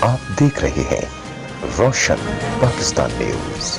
आप देख रहे हैं रोशन पाकिस्तान न्यूज।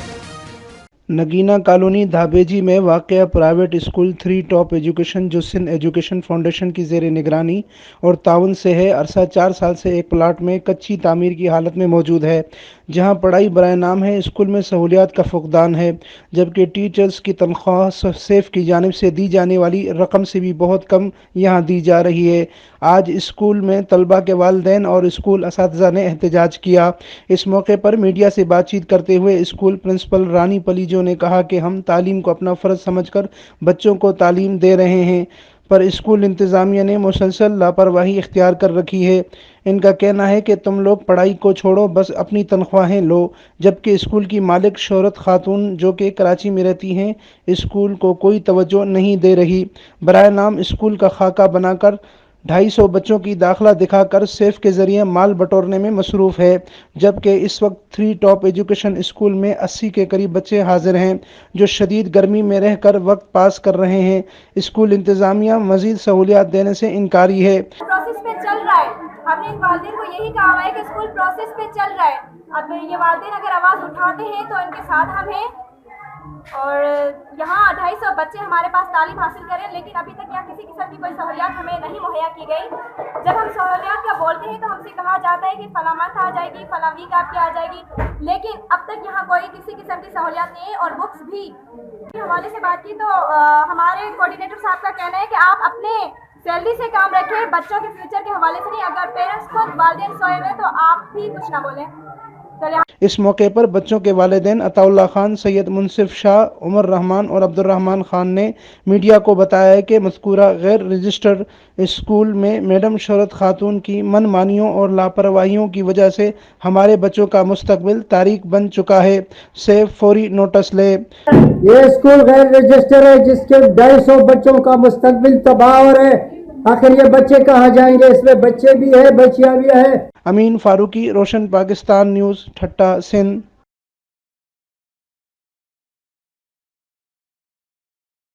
नगीना कॉलोनी धाबेजी में वाक़या प्राइवेट स्कूल 3 टॉप एजुकेशन जो सिंध एजुकेशन फाउंडेशन की ज़ेर निगरानी और ताउन से है। अरसा 4 साल से एक प्लाट में कच्ची तामीर की हालत में मौजूद है, जहां पढ़ाई बराए नाम है। स्कूल में सहूलियात का फुकदान है, जबकि टीचर्स की तनख्वाह सेफ की जानिब से दी जाने वाली रकम से भी बहुत कम यहां दी जा रही है। आज स्कूल में तलबा के वालिदैन और स्कूल असातिज़ा ने एहतजाज किया। इस मौके पर मीडिया से बातचीत करते हुए स्कूल प्रिंसिपल रानी पलीजो ने कहा कि हम तालीम को अपना फ़र्ज़ समझकर बच्चों को तालीम दे रहे हैं, पर स्कूल इंतज़ामिया ने मुसलसल लापरवाही इख्तियार कर रखी है। इनका कहना है कि तुम लोग पढ़ाई को छोड़ो, बस अपनी तनख्वाहें लो, जबकि स्कूल की मालिक शोहरत खातून जो कि कराची में रहती हैं, स्कूल को कोई तवज्जो नहीं दे रही। बराए नाम स्कूल का खाका बनाकर 250 बच्चों की दाखिला दिखाकर सेफ के जरिए माल बटोरने में मसरूफ़ है, जबकि इस वक्त 3 टॉप एजुकेशन स्कूल में 80 के करीब बच्चे हाजिर हैं जो शदीद गर्मी में रहकर वक्त पास कर रहे हैं। स्कूल इंतज़ामिया मज़ीद सहूलियात देने से इनकारी है। प्रोसेस पे चल रहा है। हमने वालिदैन को यही कहा है कि स्कूल प्रोसेस पे चल रहा है। अब ये वालिदैन अगर आवाज़ उठाते हैं तो इनके साथ हम हैं। और यहाँ 250 बच्चे हमारे पास तालीम हासिल करें, लेकिन अभी तक यहाँ किसी किस्म की कोई सहूलियात हमें नहीं मुहैया की गई। जब हम सहूलियात का बोलते हैं तो हमसे कहा जाता है कि फला मंथ आ जाएगी, फला वीक आपकी आ जाएगी, लेकिन अब तक यहाँ कोई किसी किस्म की सहूलियात नहीं है। और बुक्स भी हमारे से बात की तो हमारे कोऑर्डिनेटर साहब का कहना है कि आप अपने सैलरी से काम रखें, बच्चों के फ्यूचर के हवाले से नहीं। अगर पेरेंट्स खुद वालिदैन सोए हुए तो आप भी कुछ ना बोलें। इस मौके पर बच्चों के वालिदैन अताउल्लाह खान, सैयद मुनसिफ शाह, उमर रहमान और अब्दुर्रहमान खान ने मीडिया को बताया है कि मज़कूरा गैर रजिस्टर्ड स्कूल में मैडम शोहरत खातून की मनमानियों और लापरवाहियों की वजह से हमारे बच्चों का मुस्तकबिल तारीक बन चुका है। से फौरी नोटिस ले। ये स्कूल गैर रजिस्टर है जिसके 250 बच्चों का मुस्तकबिल तबाह हो रहा है। आखिर ये बच्चे कहाँ जाएंगे? इसमें बच्चे भी है, बच्चियां भी है। अमीन फारूकी, रोशन पाकिस्तान न्यूज़, ठट्टा, सिंध।